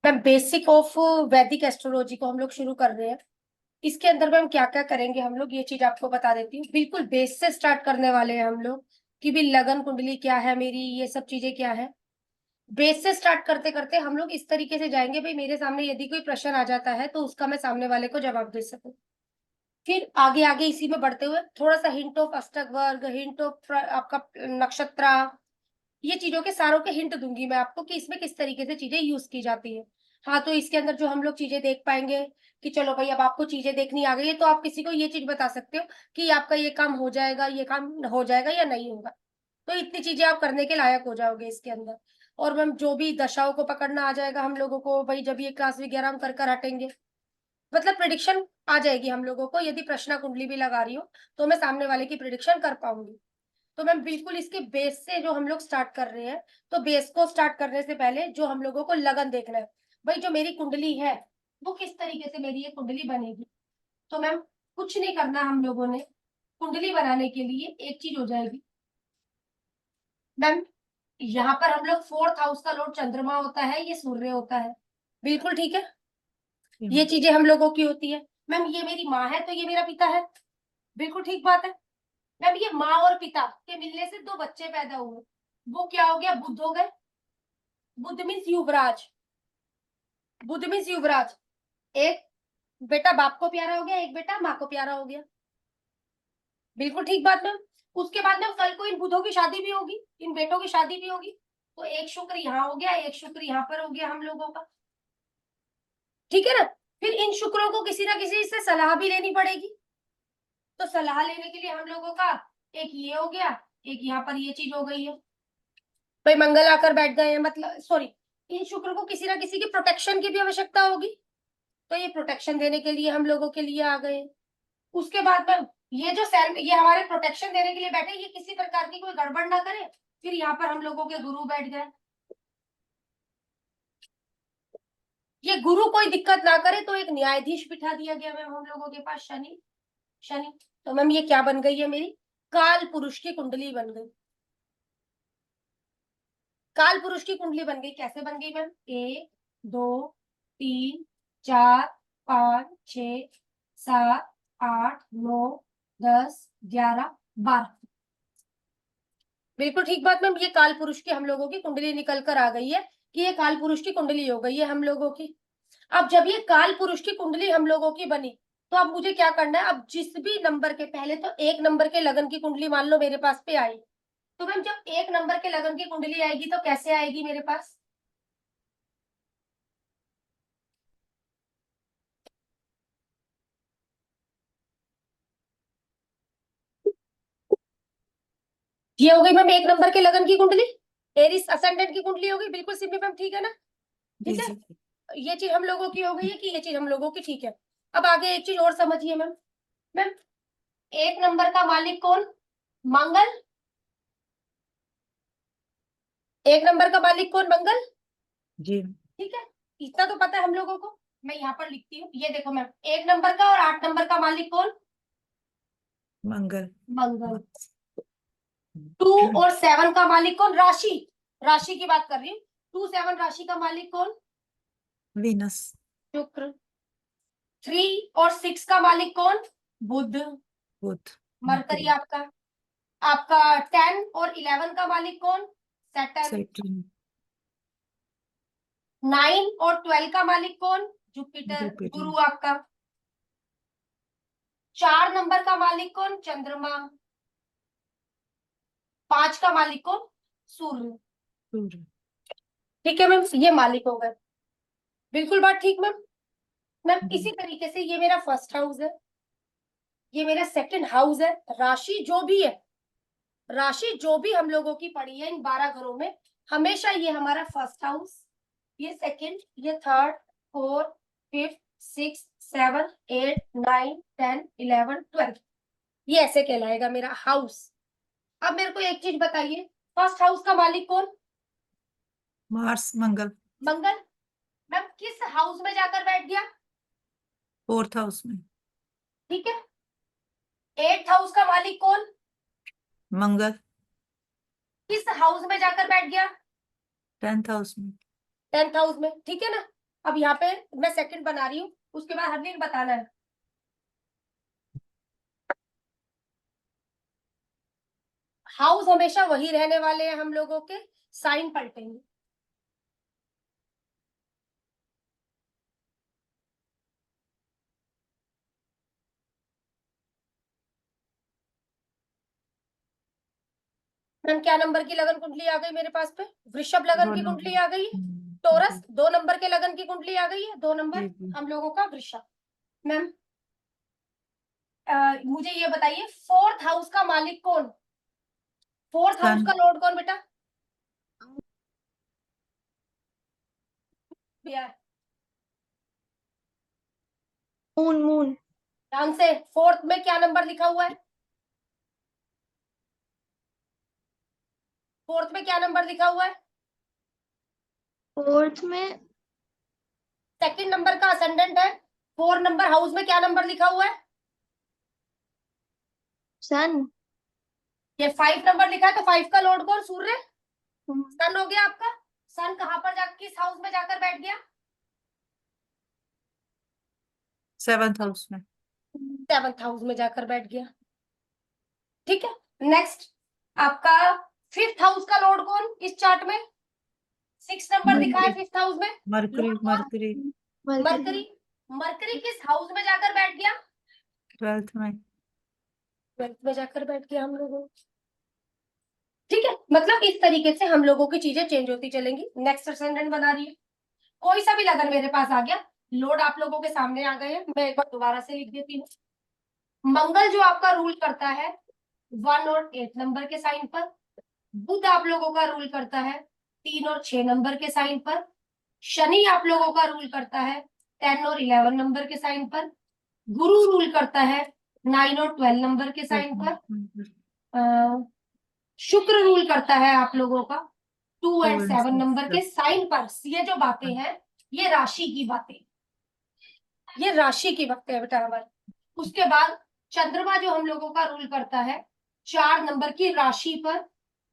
Ma'am basic of वैदिक astrology को हम लोग शुरू कर रहे हैं। इसके अंदर में हम क्या क्या करेंगे, हम लोग ये चीज आपको बता देती हूँ। बिल्कुल बेस से स्टार्ट करने वाले हैं हम लोग कि भी लगन कुंडली क्या है मेरी, ये सब चीजें क्या है। बेस से स्टार्ट करते करते हम लोग इस तरीके से जाएंगे, भाई मेरे सामने यदि कोई प्रश्न आ जाता है तो उसका मैं सामने वाले को जवाब दे सकूं। फिर आगे आगे इसी में बढ़ते हुए थोड़ा सा हिंट ऑफ अष्टक वर्ग, हिंट ऑफ आपका नक्षत्र, ये चीजों के सारों के हिंट दूंगी मैं आपको कि इसमें किस तरीके से चीजें यूज की जाती है। हाँ, तो इसके अंदर जो हम लोग चीजें देख पाएंगे कि चलो भाई अब आपको चीजें देखनी आ गई है, तो आप किसी को ये चीज बता सकते हो कि आपका ये काम हो जाएगा, ये काम हो जाएगा या नहीं होगा। तो इतनी चीजें आप करने के लायक हो जाओगे इसके अंदर। और मैम जो भी दशाओं को पकड़ना आ जाएगा हम लोगों को, भाई जब ये क्लास वगैरह हम कर कर हटेंगे, मतलब प्रिडिक्शन आ जाएगी हम लोगों को। यदि प्रश्न कुंडली भी लगा रही हो तो मैं सामने वाले की प्रिडिक्शन कर पाऊंगी। तो मैम बिल्कुल इसके बेस से जो हम लोग स्टार्ट कर रहे हैं, तो बेस को स्टार्ट करने से पहले जो हम लोगों को लगन देखना है, भाई जो मेरी कुंडली है वो किस तरीके से मेरी ये कुंडली बनेगी। तो मैम कुछ नहीं करना हम लोगों ने, कुंडली बनाने के लिए एक चीज हो जाएगी मैम। यहाँ पर हम लोग फोर्थ हाउस का लॉर्ड चंद्रमा होता है, ये सूर्य होता है। बिल्कुल ठीक है, ये चीजें हम लोगों की होती है। मैम ये मेरी माँ है तो ये मेरा पिता है, बिल्कुल ठीक बात है। मैम ये माँ और पिता के मिलने से दो बच्चे पैदा हुए, वो क्या हो गया, बुध हो गए। बुध मीन्स युवराज, बुध मीन्स युवराज। एक बेटा बाप को प्यारा हो गया, एक बेटा माँ को प्यारा हो गया। बिल्कुल ठीक बात मैम। उसके बाद में कल को इन बुधों की शादी भी होगी, इन बेटों की शादी भी होगी। तो एक शुक्र यहाँ हो गया, एक शुक्र यहाँ पर हो गया हम लोगों का, ठीक है ना। फिर इन शुक्रों को किसी ना किसी से सलाह भी लेनी पड़ेगी। तो सलाह लेने के लिए हम लोगों का एक ये हो गया, एक यहाँ पर ये चीज हो गई है। भाई मंगल आकर बैठ गए हैं, मतलब सॉरी, इन शुक्र को किसी ना किसी की प्रोटेक्शन की भी आवश्यकता होगी, तो ये प्रोटेक्शन देने के लिए हम लोगों के लिए आ गए। उसके बाद में ये जो सेल्फ, ये हमारे प्रोटेक्शन देने के लिए बैठे, ये किसी प्रकार की कोई गड़बड़ ना करे। फिर यहाँ पर हम लोगों के गुरु बैठ गए, ये गुरु कोई दिक्कत ना करे तो एक न्यायाधीश बिठा दिया गया मैम हम लोगों के पास, शनि। शनि, तो मैम ये क्या बन गई है, मेरी काल पुरुष की कुंडली बन गई। काल पुरुष की कुंडली बन गई, कैसे बन गई मैम, 1 2 3 4 5 6 7 8 9 10 11 12। बिल्कुल ठीक बात मैम, ये काल पुरुष की हम लोगों की कुंडली निकल कर आ गई है कि ये काल पुरुष की कुंडली हो गई है हम लोगों की। अब जब ये काल पुरुष की कुंडली हम लोगों की बनी, तो अब मुझे क्या करना है, अब जिस भी नंबर के, पहले तो 1 नंबर के लगन की कुंडली मान लो मेरे पास पे आई, तो मैम जब 1 नंबर के लगन की कुंडली आएगी तो कैसे आएगी मेरे पास, ये हो गई मैम 1 नंबर के लगन की कुंडली, एरिस असेंडेंट की कुंडली हो गई। बिल्कुल सिंपल मैम, ठीक है ना। जी ठीक है, जी। ये चीज हम लोगों की हो गई है कि ये चीज हम लोगों की, ठीक है। अब आगे एक चीज और समझिए मैम। मैम 1 नंबर का मालिक कौन, मंगल। 1 नंबर का मालिक कौन, मंगल। जी ठीक है, इतना तो पता है हम लोगों को। मैं यहाँ पर लिखती हूँ, ये देखो मैम, 1 नंबर का और 8 नंबर का मालिक कौन, मंगल। मंगल। 2 और 7 का मालिक कौन, राशि, राशि की बात कर रही हूँ। 2 7 राशि का मालिक कौन, वीनस। शुक्र। 3 और 6 का मालिक कौन, बुध, बुध। मरकरी आपका। आपका 10 और 11 का मालिक कौन, सैटर्न। सैटर्न। 9 और 12 का मालिक कौन, जुपिटर, जुपिटर। गुरु आपका। 4 नंबर का मालिक कौन, चंद्रमा। 5 का मालिक कौन, सूर्य। सूर्य। ठीक है मैम, ये मालिक हो गए। बिल्कुल बात ठीक मैम। मैम जी इसी तरीके से ये मेरा फर्स्ट हाउस है, ये मेरा सेकंड हाउस है। राशि जो भी है, राशि जो भी हम लोगों की पड़ी है इन 12 घरों में, हमेशा ये हमारा फर्स्ट हाउस, ये सेकंड, ये थर्ड, फोर्थ, फिफ्थ, सिक्स, 7 8 9 10 11 12, ये ऐसे कहलाएगा मेरा हाउस। अब मेरे को एक चीज बताइए, फर्स्ट हाउस का मालिक कौन, मार्स। मंगल। मंगल। मैम किस हाउस में जाकर बैठ गया, फोर्थ हाउस में। ठीक है। 8th हाउस का मालिक कौन, मंगल। किस हाउस में जाकर बैठ गया, 10th हाउस में। 10th हाउस में, ठीक है ना। अब यहाँ पे मैं सेकंड बना रही हूँ, उसके बाद हरलीन बताना है। हाउस हमेशा वही रहने वाले हैं हम लोगों के, साइन पलटेंगे। मैम क्या नंबर की लगन कुंडली आ गई मेरे पास पे? वृषभ लगन की कुंडली आ गई है। टोरस 2 नंबर के लगन की कुंडली आ गई है, 2 नंबर हम लोगों का वृषभ। मैम मुझे ये बताइए, फोर्थ हाउस का मालिक कौन? फोर्थ हाउस सन। का लॉर्ड कौन बेटा? भैया मून मून ध्यान से, फोर्थ में क्या नंबर लिखा हुआ है? फोर्थ में क्या नंबर लिखा हुआ है? फोर्थ में सेकंड नंबर का असेंडेंट है। 4 नंबर हाउस में क्या नंबर लिखा हुआ है? सन। ये 5 नंबर लिखा है, तो 5 का लॉर्ड कौन? सूर्य। सन हो गया आपका। सन कहाँ पर जा, किस हाउस में जाकर बैठ गया? सेवंथ हाउस में। 7th हाउस में जाकर बैठ गया। ठीक है, नेक्स्ट आपका 5th हाउस का लॉर्ड कौन इस चार्ट में? 6 नंबर दिखा है 5th हाउस में। मरकरी लॉर्ड कौन? Mercury mercury. मरकरी किस हाउस में जाकर बैठ गया? 12th में। 12th में जाकर बैठ गया हम लोगों। ठीक है, मतलब इस तरीके से हम लोगों की चीजें चेंज होती चलेंगी। नेक्स्ट असेंडेंट बना रही है, कोई सा भी लगन मेरे पास आ गया, लोड आप लोगों के सामने आ गए हैं, मैं एक बार दोबारा से लिख देती हूँ। मंगल जो आपका रूल करता है 1 और 8 नंबर के साइन पर। बुध आप लोगों का रूल करता है 3 और 6 नंबर के साइन पर। शनि आप लोगों का रूल करता है 10 और 11 नंबर के साइन पर। गुरु रूल करता है 9 और 12 नंबर के साइन पर। शुक्र रूल करता है आप लोगों का 2 एंड 7 नंबर के साइन पर। ये जो बातें हैं ये राशि की बातें, ये राशि की बातें है बेटा हमारी। उसके बाद चंद्रमा जो हम लोगों का रूल करता है 4 नंबर की राशि पर।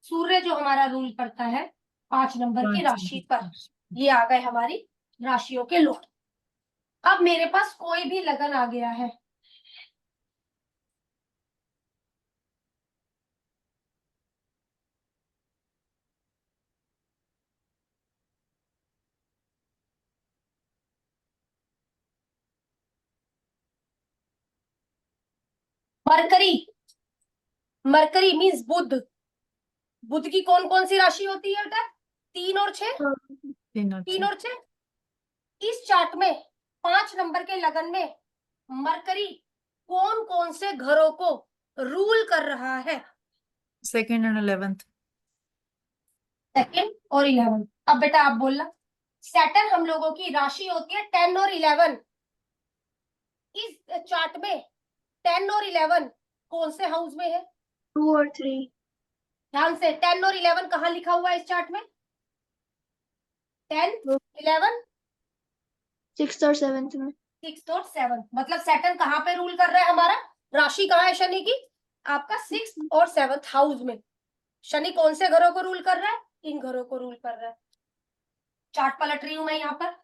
सूर्य जो हमारा रूल करता है 5 नंबर की राशि पर। ये आ गए हमारी राशियों के लोग। अब मेरे पास कोई भी लगन आ गया है, मरकरी। मरकरी मीन्स बुध। बुध की कौन कौन सी राशि होती है बेटा? 3 और 6। 3 और 6। इस चार्ट में 5 नंबर के लगन में मरकरी कौन कौन से घरों को रूल कर रहा है? Second and 11th। सेकंड और 11। अब बेटा आप बोलना, सैटर्न हम लोगों की राशि होती है 10 और 11। इस चार्ट में 10 और 11 कौन से हाउस में है? 2 और 3। ध्यान से, 10 और 11 कहाँ लिखा हुआ है इस चार्ट में? 10, 11, 6th और 7th में। 6th और 7th। मतलब सैटर्न कहाँ पे रूल कर रहा है हमारा? राशि कहाँ है शनि की? आपका 6th और 7th हाउस में। शनि कौन से घरों को रूल कर रहा है? इन घरों को रूल कर रहा है। चार्ट पलट रही हूं मैं यहाँ पर।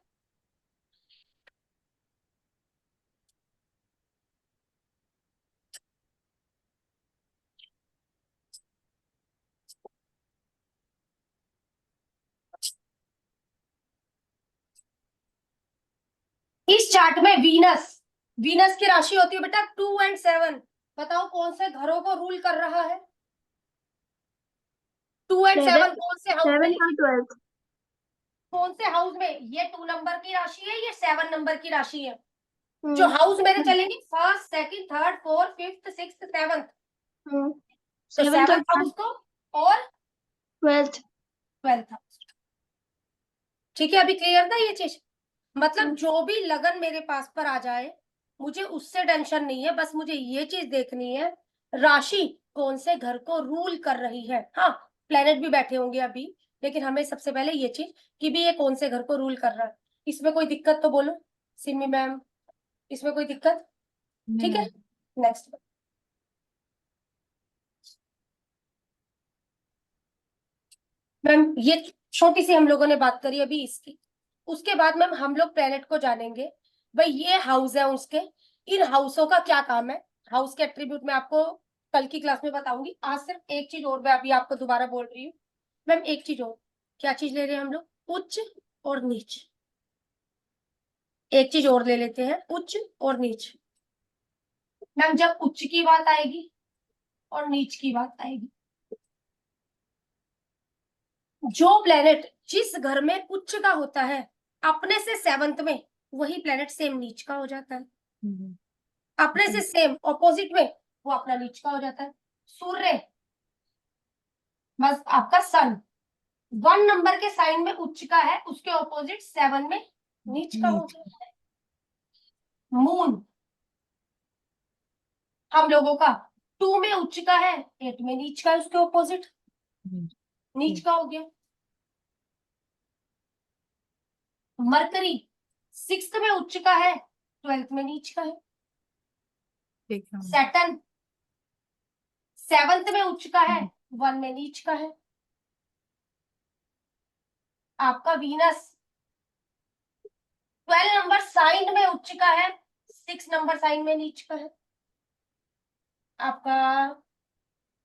इस चार्ट में वीनस, वीनस की राशि होती है बेटा 2 एंड 7। बताओ कौन से घरों को रूल कर रहा है? 2 एंड 7 कौन से हाउस में? 7th और 12th। कौन से हाउस में? ये 2 नंबर की राशि है, ये 7 नंबर की राशि है। जो हाउस मेरे चलेंगे first, second, third, fourth, fifth, sixth, 7th। तो 7th और 7th हाउस को और 12th। 12th house. ठीक है, अभी क्लियर था ये चीज? मतलब जो भी लगन मेरे पास पर आ जाए मुझे उससे टेंशन नहीं है, बस मुझे ये चीज देखनी है राशि कौन से घर को रूल कर रही है। हाँ, प्लेनेट भी बैठे होंगे अभी, लेकिन हमें सबसे पहले ये चीज कि भी ये कौन से घर को रूल कर रहा है। इसमें कोई दिक्कत तो बोलो सिमी मैम, इसमें कोई दिक्कत? ठीक है, नेक्स्ट। मैम ये छोटी सी हम लोगों ने बात करी अभी इसकी, उसके बाद मैम हम लोग प्लेनेट को जानेंगे। भाई ये हाउस है उसके, इन हाउसों का क्या काम है, हाउस के एट्रीब्यूट में आपको कल की क्लास में बताऊंगी। आज सिर्फ एक चीज और मैं अभी आपको दोबारा बोल रही हूँ मैम, एक चीज और। क्या चीज ले रहे हैं हम लोग? उच्च और नीच। एक चीज और ले लेते हैं, उच्च और नीच। मैम जब उच्च की बात आएगी और नीच की बात आएगी, जो प्लेनेट जिस घर में उच्च का होता है अपने से सेवंथ में, वही प्लेनेट सेम नीच का हो जाता है। अपने से सेम ऑपोजिट में वो अपना नीच का हो जाता है। सूर्य, बस आपका सन 1 नंबर के साइन में उच्च का है, उसके ऑपोजिट 7 में नीच का हो जाता है। मून हम लोगों का 2 में उच्च का है, 8 में नीच का है, उसके ऑपोजिट नीच का हो गया। मरकरी 6th में उच्च का है, 12th में नीच का है। ठीक है। सैटर्न 7th में उच्च का है, 1 में नीच का है। आपका वीनस 12 नंबर साइन में उच्च का है, 6 नंबर साइन में नीच का है। आपका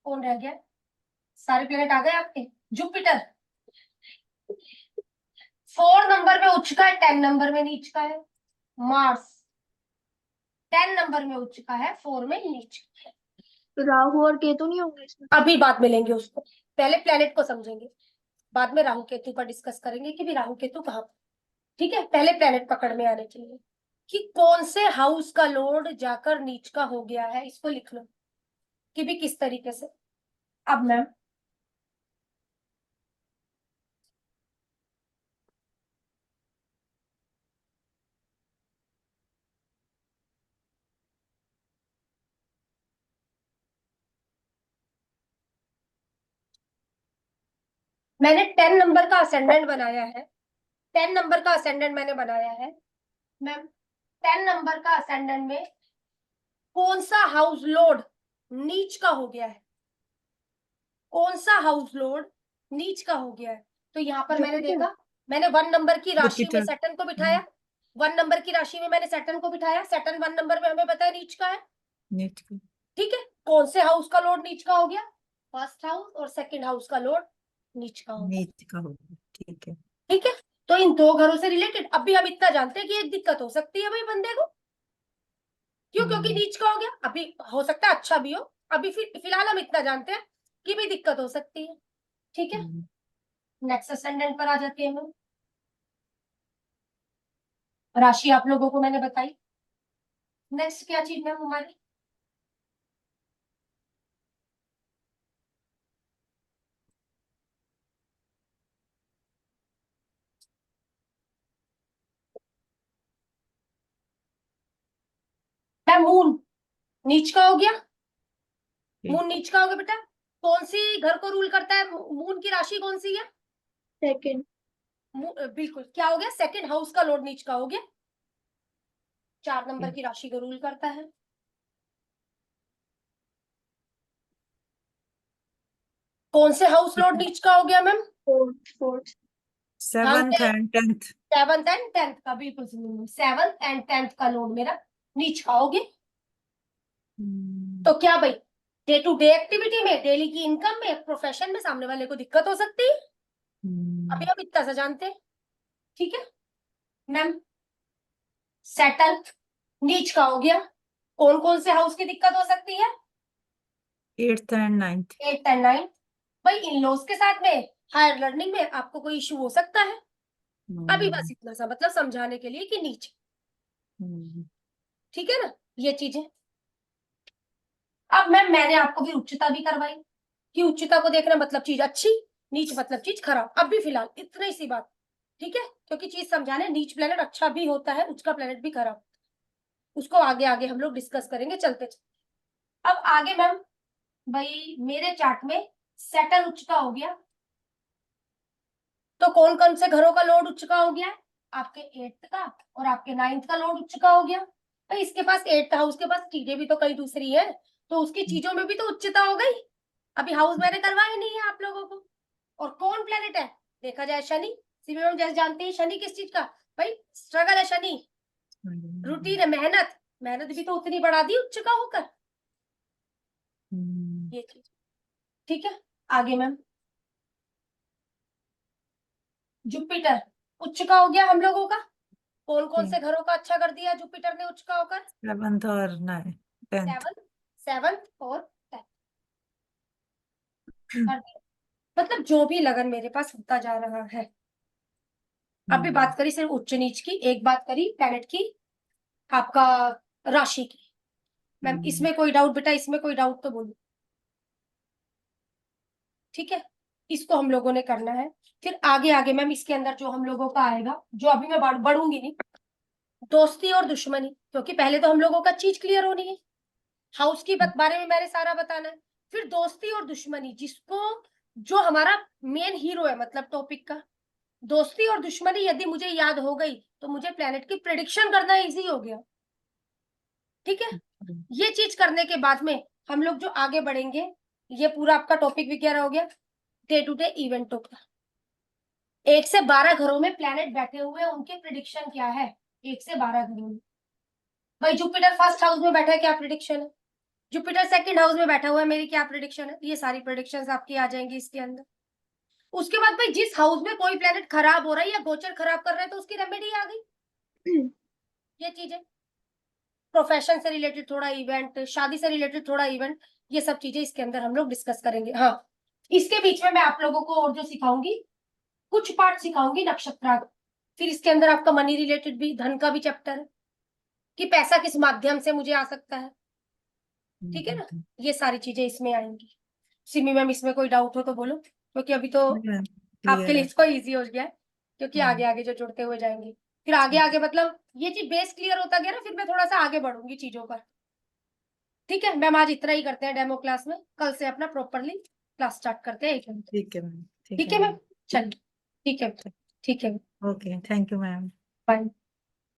कौन रह गया? सारे प्लेनेट आ गए आपके। जुपिटर 4 नंबर में उच्च का है, 10 नंबर में नीच का है। मार्स 10 नंबर में उच्च का है, 4 में नीच का है। राहु और केतु नहीं होंगे इसमें? अभी बात मिलेंगे उसको, पहले प्लेनेट को समझेंगे, बाद में राहु केतु पर डिस्कस करेंगे कि भी राहु केतु कहाँ पर। ठीक है, पहले प्लेनेट पकड़ में आने चाहिए कि कौन से हाउस का लॉर्ड जाकर नीच का हो गया है, इसको लिख लो कि भी किस तरीके से। अब मैम मैंने 10 नंबर का असेंडेंट बनाया है, 10 नंबर का असेंडेंट मैंने बनाया है। मैम 10 नंबर का असेंडेंट में कौन सा हाउस लॉर्ड नीच का हो गया है, कौन सा हाउस लॉर्ड नीच का हो गया है? तो यहाँ पर मैंने जुपिटर। देखा, मैंने 1 नंबर की राशि में जुपिटर। सैटर्न को बिठाया, 1 नंबर की राशि में मैंने सैटर्न को बिठाया। सैटर्न 1 नंबर में हमें पता है नीच का है। नीट का। ठीक है, कौन से हाउस का लॉर्ड नीच का हो गया? फर्स्ट हाउस और सेकंड हाउस का लॉर्ड नीच का हो गया। नीट का होगा। ठीक है। ठीक है, तो इन दो घरों से रिलेटेड अभी हम इतना जानते हैं कि एक दिक्कत हो सकती है भाई बंदे को। क्यों? क्योंकि नीच का हो गया। अभी हो सकता है अच्छा भी हो, अभी फिलहाल हम इतना जानते हैं कि भी दिक्कत हो सकती है। ठीक है, नेक्स्ट असेंडेंट पर आ जाते हैं हम। राशि आप लोगों को मैंने बताई। नेक्स्ट क्या चीज मैम हमारी? मैम मून नीच का हो गया। मून नीच का हो गया बेटा। कौन सी घर को रूल करता है? मून की राशि कौन सी है? सेकंड। बिल्कुल, क्या हो गया? सेकंड हाउस का लॉर्ड नीच का हो गया। 4 नंबर ठीक। की राशि को रूल करता है। कौन से हाउस लॉर्ड नीच का हो गया मैम? फोर्थ। हम 7th and 10th। 7th and 10th का, बिल्कुल 7th एंड 10th का लॉर्ड मेरा नीच का हो गया। तो क्या भाई, डे टू डे एक्टिविटी में, डेली की इनकम में, प्रोफेशन में सामने वाले को दिक्कत हो सकती है। अभी हम इतना सा जानते हैं। ठीक है मैम, सैटर्न नीच का हो गया। कौन कौन से हाउस की दिक्कत हो सकती है? 8th and 9th। 8th and 9th। भाई इन लॉज के साथ में हायर लर्निंग में आपको कोई इशू हो सकता है। अभी बस इतना सा मतलब समझाने के लिए कि नीच। ठीक है ना, ये चीजें। अब मैम मैंने आपको फिर उच्चता भी करवाई कि उच्चता को देखना मतलब चीज अच्छी, नीच मतलब चीज खराब। अब भी फिलहाल इतनी सी बात। ठीक है, क्योंकि चीज समझाने, नीच प्लेनेट अच्छा भी होता है, उच्च का प्लेनेट भी खराब, उसको आगे आगे हम लोग डिस्कस करेंगे चलते चलते। अब आगे मैम, भाई मेरे चार्ट में सैटर्न उच्च का हो गया, तो कौन कौन से घरों का लोड उच्च का हो गया है? आपके 8th का और आपके 9th का लोड उच्च का हो गया। भाई इसके पास 8th हाउस के पास चीजें भी तो कई दूसरी है, तो उसकी चीजों में भी तो उच्चता हो गई। अभी हाउस मैंने करवाया नहीं है आप लोगों को। और कौन प्लेनेट है? देखा जाए शनि सिमी मैम जैसे जानते हैं शनि किस चीज का, भाई स्ट्रगल है शनि, रूटीन है, मेहनत, मेहनत भी तो उतनी बढ़ा दी उच्च का होकर, ये चीज। ठीक है, आगे मैम जुपिटर उच्च का हो गया हम लोगों का। कौन कौन से घरों का अच्छा कर दिया जुपिटर ने उच्च का होकर? 7th और 10th। सेवंथ और 10th कर दिया। मतलब जो भी लगन मेरे पास होता जा रहा है, अभी बात करी सिर्फ उच्च नीच की, एक बात करी प्लैनेट की, आपका राशि की। मैम इसमें कोई डाउट बेटा, इसमें कोई डाउट तो बोलो। ठीक है, इसको हम लोगों ने करना है। फिर आगे आगे मैम इसके अंदर जो हम लोगों का आएगा, जो अभी मैं बढ़ूंगी नहीं, दोस्ती और दुश्मनी, क्योंकि पहले तो हम लोगों का चीज क्लियर होनी है, हाउस की बारे में मैंने सारा बताना है। फिर दोस्ती और दुश्मनी, जिसको जो हमारा मेन हीरो है मतलब टॉपिक का, दोस्ती और दुश्मनी यदि मुझे याद हो गई तो मुझे प्लेनेट की प्रेडिक्शन करना इजी हो गया। ठीक है, ये चीज करने के बाद में हम लोग जो आगे बढ़ेंगे, ये पूरा आपका टॉपिक भी क्या हो गया, डे टू डे इवेंटों का। 1 से 12 घरों में प्लेनेट बैठे हुए हैं, उनके प्रिडिक्शन क्या है 1 से 12 घरों में। भाई जुपिटर फर्स्ट हाउस में बैठा है, क्या प्रिडिक्शन है? जुपिटर सेकंड हाउस में बैठा हुआ है, मेरी क्या प्रिडिक्शन है? ये सारी प्रिडिक्शंस आपकी आ जाएंगी इसके अंदर। उसके बाद भाई जिस हाउस में कोई प्लेनेट खराब हो रहा है या गोचर खराब कर रहा है तो उसकी रेमेडी आ गई। ये चीजें प्रोफेशन से रिलेटेड थोड़ा इवेंट, शादी से रिलेटेड थोड़ा इवेंट, ये सब चीजें इसके अंदर हम लोग डिस्कस करेंगे। हाँ, इसके बीच में मैं आप लोगों को और जो सिखाऊंगी, कुछ पार्ट सिखाऊंगी नक्षत्र। फिर इसके अंदर आपका मनी रिलेटेड भी, धन का भी चैप्टर है कि पैसा किस माध्यम से मुझे आ सकता है। ठीक है ना, ये सारी चीजें इसमें आएंगी। सिमी मैम इसमें कोई डाउट हो तो बोलो, क्योंकि अभी तो आपके लिए इसको इजी हो गया है, क्योंकि आगे आगे जो जुड़ते हुए जाएंगे, फिर आगे आगे मतलब ये चीज बेस क्लियर होता गया ना, फिर मैं थोड़ा सा आगे बढ़ूंगी चीजों पर। ठीक है मैम, आज इतना ही करते हैं डेमो क्लास में, कल से अपना प्रॉपरली क्लास स्टार्ट करते हैं 1 घंटे। ठीक है मैम। ठीक है मैम, चलिए ठीक है, ठीक है, okay, thank you ma'am. Bye.